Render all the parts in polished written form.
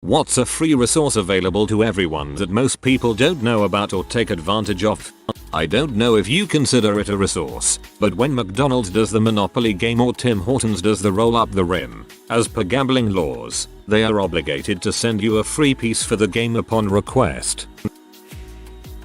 What's a free resource available to everyone that most people don't know about or take advantage of? I don't know if you consider it a resource, but when McDonald's does the Monopoly game or Tim Hortons does the roll up the rim, as per gambling laws, they are obligated to send you a free piece for the game upon request.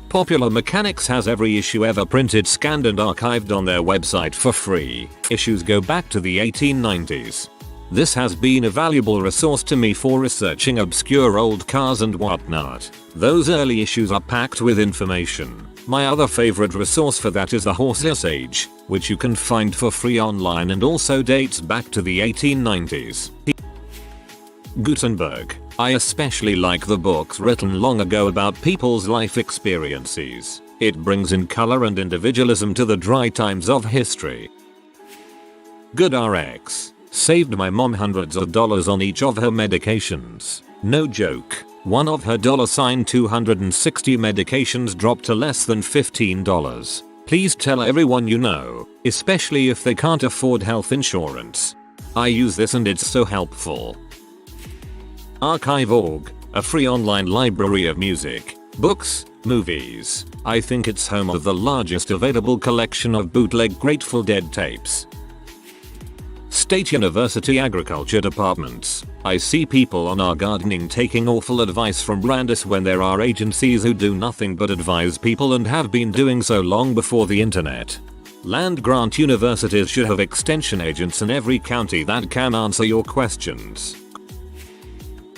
Popular Mechanics has every issue ever printed, scanned and archived on their website for free. Issues go back to the 1890s. This has been a valuable resource to me for researching obscure old cars and whatnot. Those early issues are packed with information. My other favorite resource for that is the Horseless Age, which you can find for free online and also dates back to the 1890s. Gutenberg. I especially like the books written long ago about people's life experiences. It brings in color and individualism to the dry times of history. GoodRx. Saved my mom hundreds of dollars on each of her medications. No joke. One of her $260 medications dropped to less than $15. Please tell everyone you know, especially if they can't afford health insurance. I use this and it's so helpful. Archive.org, a free online library of music, books, movies. I think it's home of the largest available collection of bootleg Grateful Dead tapes. State University Agriculture Departments. I see people on our gardening taking awful advice from Brandis when there are agencies who do nothing but advise people and have been doing so long before the internet. Land grant universities should have extension agents in every county that can answer your questions.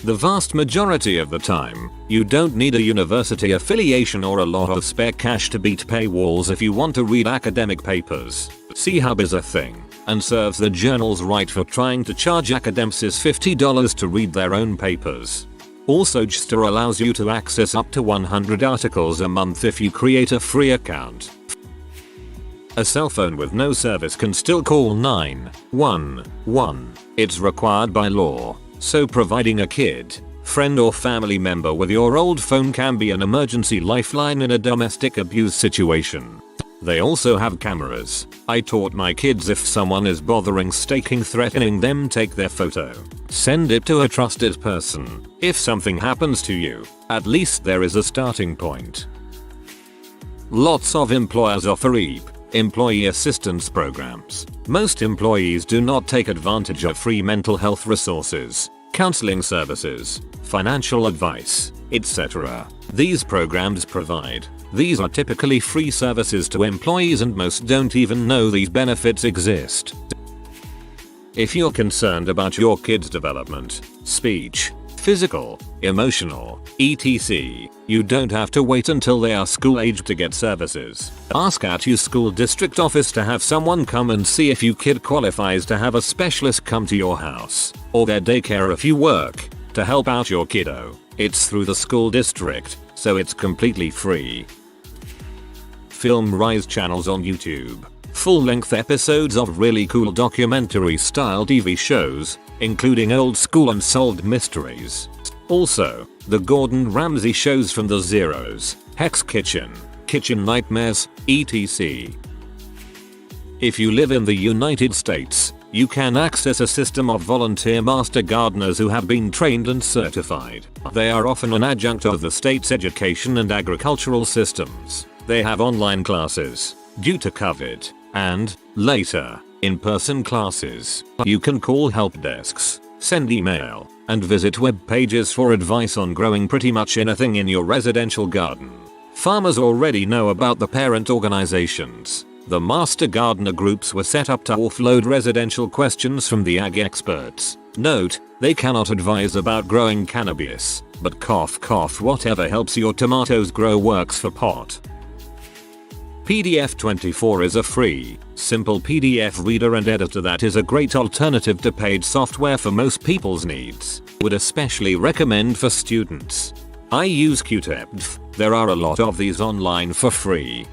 The vast majority of the time, you don't need a university affiliation or a lot of spare cash to beat paywalls if you want to read academic papers. C-Hub is a thing, and serves the journals right for trying to charge academics $50 to read their own papers. Also, Gster allows you to access up to 100 articles a month if you create a free account. A cell phone with no service can still call 911. It's required by law, so providing a kid, friend or family member with your old phone can be an emergency lifeline in a domestic abuse situation. They also have cameras. I taught my kids if someone is bothering staking, threatening them, take their photo. Send it to a trusted person. If something happens to you, at least there is a starting point. Lots of employers offer EAP, employee assistance programs. Most employees do not take advantage of free mental health resources, counseling services, financial advice, etc. these programs provide. These are typically free services to employees and most don't even know these benefits exist. If you're concerned about your kid's development, speech, physical, emotional, etc., you don't have to wait until they are school age to get services. Ask at your school district office to have someone come and see if your kid qualifies to have a specialist come to your house, or their daycare if you work, to help out your kiddo. It's through the school district, so it's completely free. Film Rise channels on YouTube. Full-length episodes of really cool documentary-style TV shows, including old school unsolved mysteries. Also, the Gordon Ramsay shows from the Zeros, Hex Kitchen, Kitchen Nightmares, etc. If you live in the United States, you can access a system of volunteer master gardeners who have been trained and certified. They are often an adjunct of the state's education and agricultural systems. They have online classes, due to COVID, and, later, in-person classes. You can call help desks, send email, and visit web pages for advice on growing pretty much anything in your residential garden. Farmers already know about the parent organizations. The master gardener groups were set up to offload residential questions from the ag experts. Note, they cannot advise about growing cannabis, but cough cough, whatever helps your tomatoes grow works for pot. PDF24 is a free, simple PDF reader and editor that is a great alternative to paid software for most people's needs. Would especially recommend for students. I use Qtipf. There are a lot of these online for free.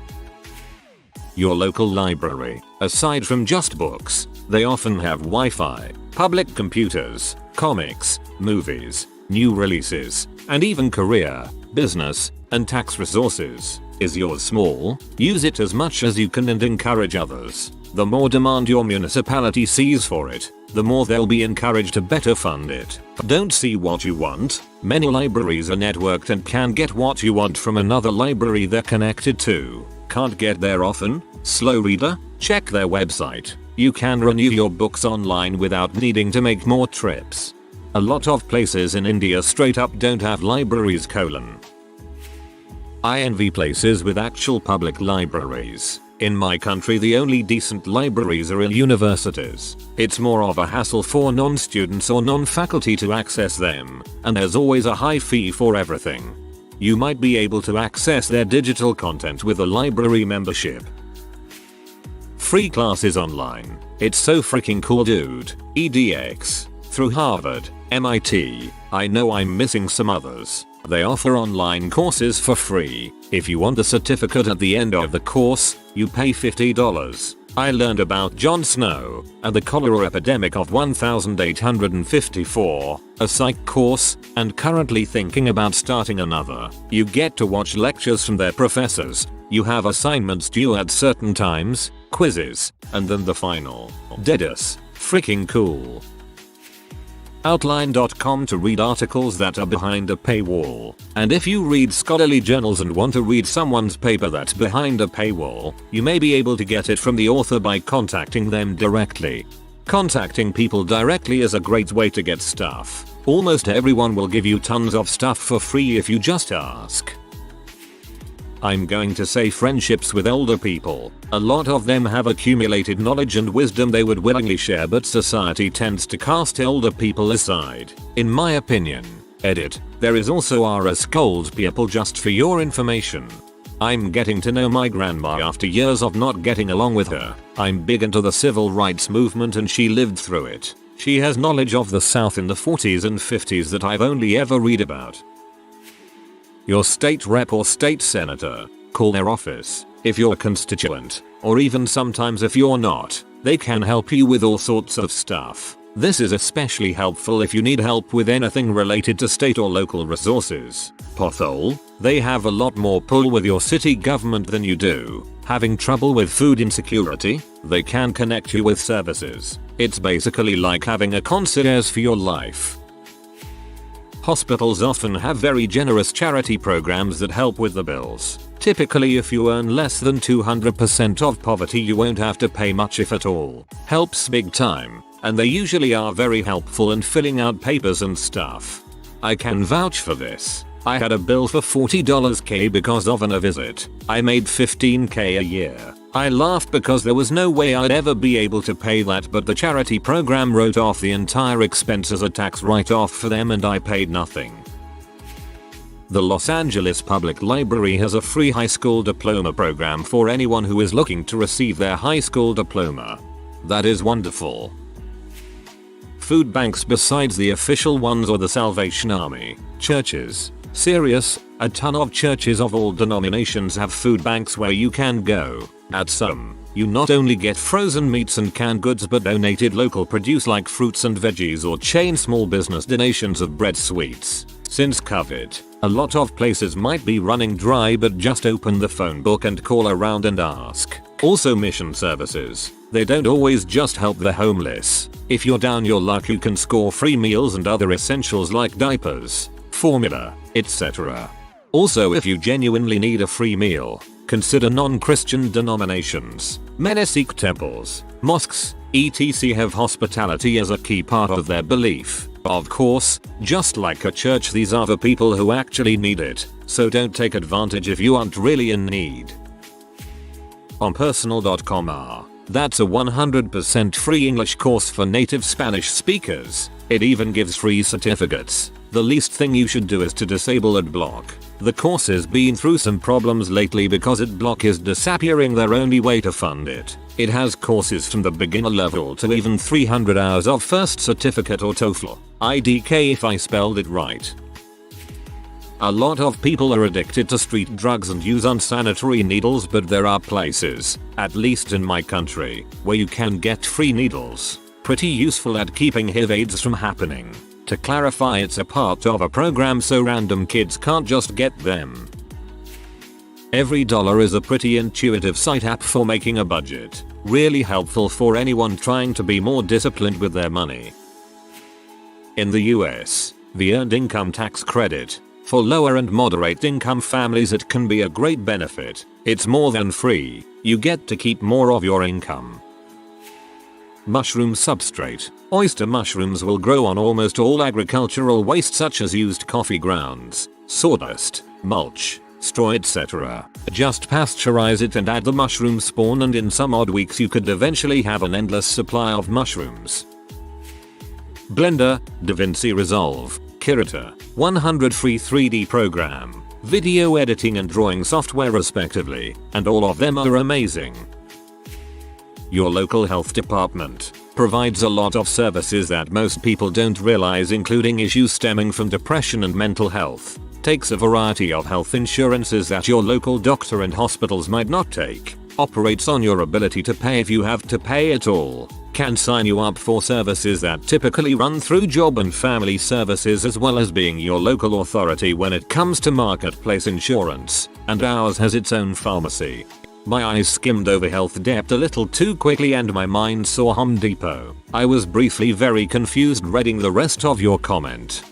Your local library. Aside from just books, they often have Wi-Fi, public computers, comics, movies, new releases, and even career, business, and tax resources. Is yours small? Use it as much as you can and encourage others. The more demand your municipality sees for it, the more they'll be encouraged to better fund it. Don't see what you want? Many libraries are networked and can get what you want from another library they're connected to. Can't get there often? Slow reader? Check their website. You can renew your books online without needing to make more trips. A lot of places in India straight up don't have libraries. I envy places with actual public libraries. In my country the only decent libraries are in universities. It's more of a hassle for non-students or non-faculty to access them, and there's always a high fee for everything. You might be able to access their digital content with a library membership. Free classes online. It's so freaking cool, dude. edX. Through Harvard, MIT, I know I'm missing some others. They offer online courses for free. If you want the certificate at the end of the course, you pay $50. I learned about Jon Snow and the cholera epidemic of 1854, a psych course, and currently thinking about starting another. You get to watch lectures from their professors. You have assignments due at certain times, quizzes, and then the final. Deadass. Freaking cool. Outline.com to read articles that are behind a paywall. And if you read scholarly journals and want to read someone's paper that's behind a paywall, you may be able to get it from the author by contacting them directly. Contacting people directly is a great way to get stuff. Almost everyone will give you tons of stuff for free if you just ask. I'm going to say friendships with older people. A lot of them have accumulated knowledge and wisdom they would willingly share, but society tends to cast older people aside. In my opinion. Edit. There is also old people. Just for your information. I'm getting to know my grandma after years of not getting along with her. I'm big into the civil rights movement and she lived through it. She has knowledge of the South in the 40s and 50s that I've only ever read about. Your state rep or state senator. Call their office. If you're a constituent, or even sometimes if you're not, they can help you with all sorts of stuff. This is especially helpful if you need help with anything related to state or local resources. Pothole, they have a lot more pull with your city government than you do. Having trouble with food insecurity? They can connect you with services. It's basically like having a concierge for your life. Hospitals often have very generous charity programs that help with the bills. Typically if you earn less than 200% of poverty you won't have to pay much if at all. Helps big time, and they usually are very helpful in filling out papers and stuff. I can vouch for this. I had a bill for $40k because of a visit. I made $15k a year. I laughed because there was no way I'd ever be able to pay that, but the charity program wrote off the entire expense as a tax write-off for them and I paid nothing. The Los Angeles Public Library has a free high school diploma program for anyone who is looking to receive their high school diploma. That is wonderful. Food banks besides the official ones or the Salvation Army. Churches. Serious, a ton of churches of all denominations have food banks where you can go. At some, you not only get frozen meats and canned goods but donated local produce like fruits and veggies or chain small business donations of bread sweets. Since COVID, a lot of places might be running dry, but just open the phone book and call around and ask. Also mission services. They don't always just help the homeless. If you're down your luck you can score free meals and other essentials like diapers, formula, etc. Also if you genuinely need a free meal, consider non-Christian denominations. Many Sikh temples, mosques, etc. have hospitality as a key part of their belief. Of course, just like a church, these are the people who actually need it, so don't take advantage if you aren't really in need. On personal.com that's a 100% free English course for native Spanish speakers. It even gives free certificates. The least thing you should do is to disable adblock. The course has been through some problems lately because adblock is disappearing their only way to fund it. It has courses from the beginner level to even 300 hours of first certificate or TOEFL. IDK if I spelled it right. A lot of people are addicted to street drugs and use unsanitary needles, but there are places, at least in my country, where you can get free needles. Pretty useful at keeping HIV AIDS from happening. To clarify, it's a part of a program so random kids can't just get them. Every dollar is a pretty intuitive site app for making a budget. Really helpful for anyone trying to be more disciplined with their money. In the US, The Earned Income Tax Credit. For lower and moderate income families it can be a great benefit. It's more than free. You get to keep more of your income. Mushroom substrate. Oyster mushrooms will grow on almost all agricultural waste such as used coffee grounds, sawdust, mulch, straw, etc. Just pasteurize it and add the mushroom spawn, and in some odd weeks you could eventually have an endless supply of mushrooms. Blender, DaVinci Resolve, Kirita, 100 free 3D program, video editing and drawing software respectively, and all of them are amazing. Your local health department provides a lot of services that most people don't realize, including issues stemming from depression and mental health. Takes a variety of health insurances that your local doctor and hospitals might not take. Operates on your ability to pay if you have to pay at all. Can sign you up for services that typically run through job and family services, as well as being your local authority when it comes to marketplace insurance, and ours has its own pharmacy. My eyes skimmed over health debt a little too quickly and my mind saw Home Depot. I was briefly very confused reading the rest of your comment.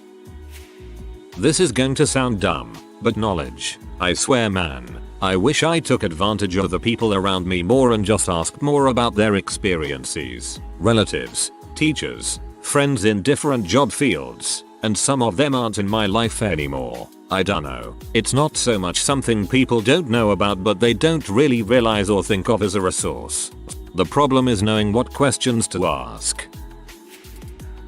This is going to sound dumb, but knowledge. I swear man, I wish I took advantage of the people around me more and just asked more about their experiences. Relatives, teachers, friends in different job fields, and some of them aren't in my life anymore. I don't know. It's not so much something people don't know about, but they don't really realize or think of as a resource. The problem is knowing what questions to ask.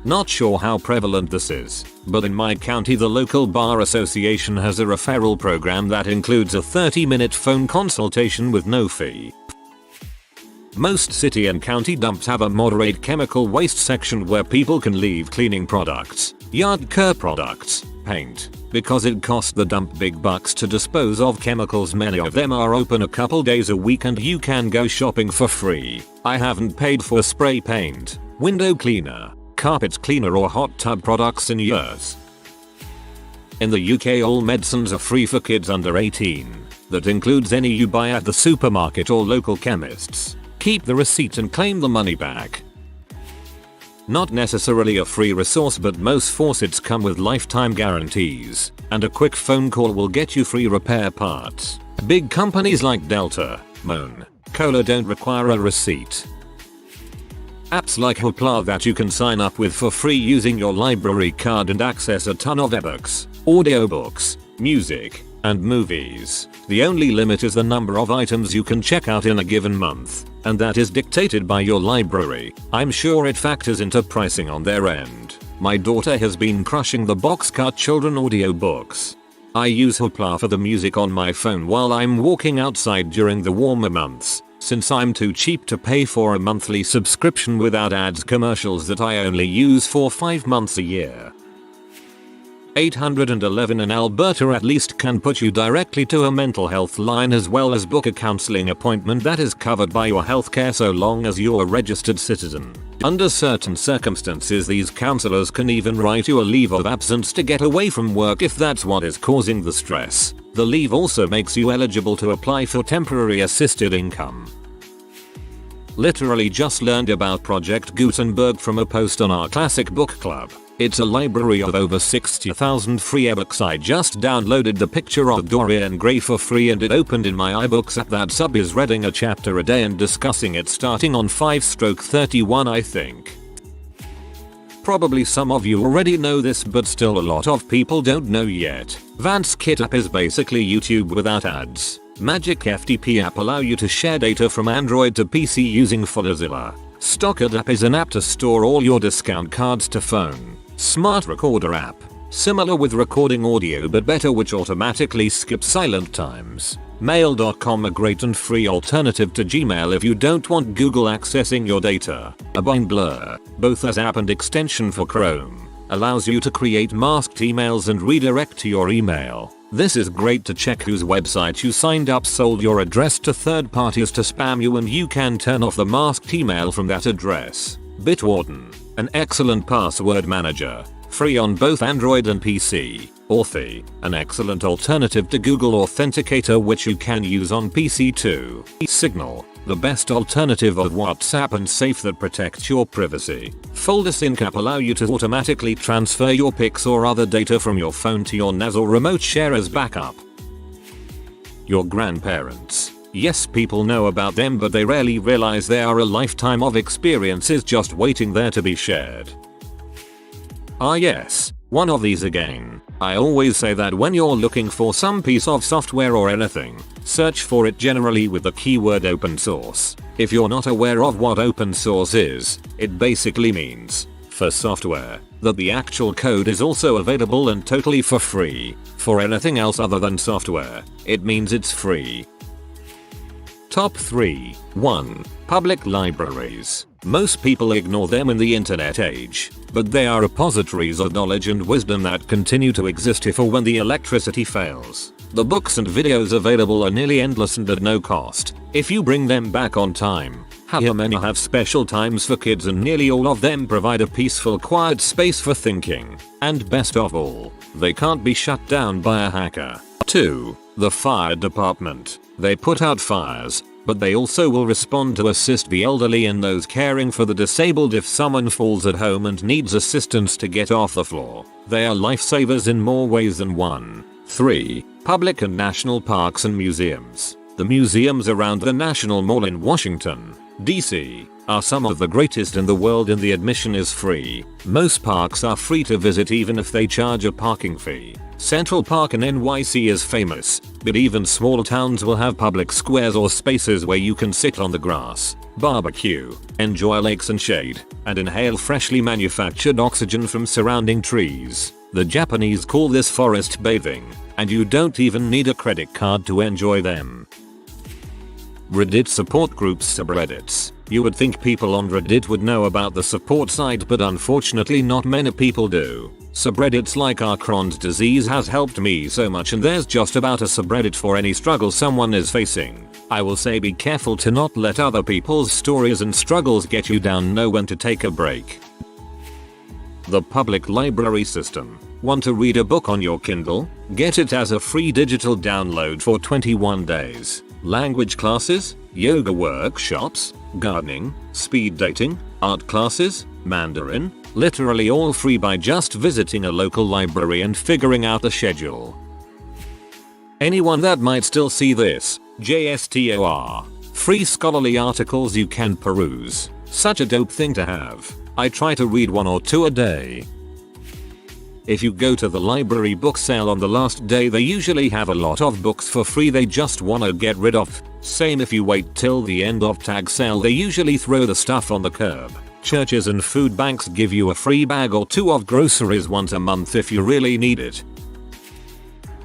Not sure how prevalent this is, but in my county the local bar association has a referral program that includes a 30-minute phone consultation with no fee. Most city and county dumps have a moderate chemical waste section where people can leave cleaning products, yard care products, paint, because it costs the dump big bucks to dispose of chemicals. Many of them are open a couple days a week and you can go shopping for free. I haven't paid for spray paint, window cleaner, carpet cleaner or hot tub products in years. In the UK all medicines are free for kids under 18. That includes any you buy at the supermarket or local chemists. Keep the receipt and claim the money back. Not necessarily a free resource, but most faucets come with lifetime guarantees, and a quick phone call will get you free repair parts. Big companies like Delta, Moan, Kohler don't require a receipt. Apps like Hoopla that you can sign up with for free using your library card and access a ton of ebooks, audiobooks, music, and movies. The only limit is the number of items you can check out in a given month, and that is dictated by your library. I'm sure it factors into pricing on their end. My daughter has been crushing the Boxcar Children audiobooks. I use Hoopla for the music on my phone while I'm walking outside during the warmer months, since I'm too cheap to pay for a monthly subscription without ads commercials that I only use for 5 months a year. 811 in Alberta at least can put you directly to a mental health line, as well as book a counseling appointment that is covered by your healthcare so long as you're a registered citizen. Under certain circumstances these counselors can even write you a leave of absence to get away from work if that's what is causing the stress. The leave also makes you eligible to apply for temporary assisted income. Literally just learned about Project Gutenberg from a post on our classic book club. It's a library of over 60,000 free ebooks. I just downloaded the picture of Dorian Gray for free and it opened in my iBooks app. That sub is reading a chapter a day and discussing it starting on 5/31 I think. Probably some of you already know this, but still a lot of people don't know yet. Vance Kit app is basically YouTube without ads. Magic FTP app allow you to share data from Android to PC using FileZilla. Stockard app is an app to store all your discount cards to phone. Smart Recorder app, similar with recording audio but better, which automatically skips silent times. Mail.com, a great and free alternative to Gmail if you don't want Google accessing your data. Blur, both as app and extension for Chrome, allows you to create masked emails and redirect to your email. This is great to check whose website you signed up sold your address to third parties to spam you, and you can turn off the masked email from that address. Bitwarden, an excellent password manager, free on both Android and PC. Authy, an excellent alternative to Google Authenticator which you can use on PC too. Signal, The best alternative of WhatsApp and safe that protects your privacy. Folder Sync app allow you to automatically transfer your pics or other data from your phone to your NAS or remote share as backup. Your grandparents. Yes, people know about them, but they rarely realize they are a lifetime of experiences just waiting there to be shared. Ah yes, one of these again. I always say that when you're looking for some piece of software or anything, search for it generally with the keyword open source. If you're not aware of what open source is, it basically means, for software, that the actual code is also available and totally for free. For anything else other than software, it means it's free. Top 3. 1. Public libraries. Most people ignore them in the internet age, but they are repositories of knowledge and wisdom that continue to exist if or when the electricity fails. The books and videos available are nearly endless and at no cost, if you bring them back on time. However, many have special times for kids and nearly all of them provide a peaceful, quiet space for thinking. And best of all, they can't be shut down by a hacker. 2. The fire department. They put out fires, but they also will respond to assist the elderly and those caring for the disabled if someone falls at home and needs assistance to get off the floor. They are lifesavers in more ways than one. 3. Public and national parks and museums. The museums around the National Mall in Washington, D.C., are some of the greatest in the world and the admission is free. Most parks are free to visit even if they charge a parking fee. Central Park in NYC is famous, but even small towns will have public squares or spaces where you can sit on the grass, barbecue, enjoy lakes and shade, and inhale freshly manufactured oxygen from surrounding trees. The Japanese call this forest bathing, and you don't even need a credit card to enjoy them. Reddit support groups subreddits. You would think people on Reddit would know about the support site, but unfortunately not many people do. Subreddits like Crohn's disease has helped me so much, and there's just about a subreddit for any struggle someone is facing. I will say be careful to not let other people's stories and struggles get you down. Know when to take a break. The public library system. Want to read a book on your Kindle? Get it as a free digital download for 21 days. Language classes, yoga workshops, gardening, speed dating, art classes, Mandarin, literally all free by just visiting a local library and figuring out the schedule. Anyone that might still see this, JSTOR. Free scholarly articles you can peruse. Such a dope thing to have. I try to read 1 or 2 a day. If you go to the library book sale on the last day, they usually have a lot of books for free they just wanna get rid of. Same if you wait till the end of tag sale, they usually throw the stuff on the curb. Churches and food banks give you a free bag or 2 of groceries once a month if you really need it.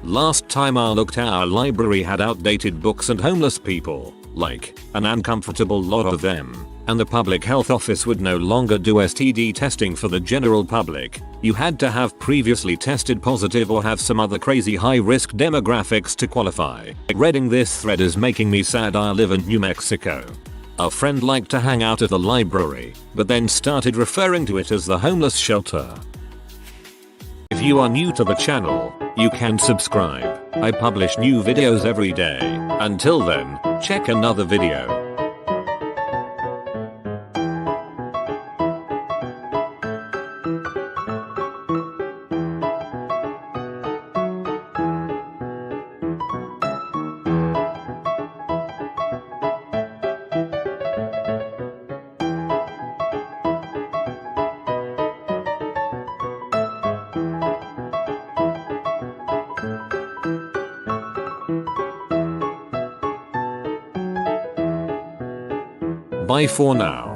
Last time I looked, our library had outdated books and homeless people, like an uncomfortable lot of them. And the public health office would no longer do STD testing for the general public. You had to have previously tested positive or have some other crazy high risk demographics to qualify. Reading this thread is making me sad. I live in New Mexico. A friend liked to hang out at the library, but then started referring to it as the homeless shelter. If you are new to the channel, you can subscribe. I publish new videos every day. Until then, check another video. Bye for now.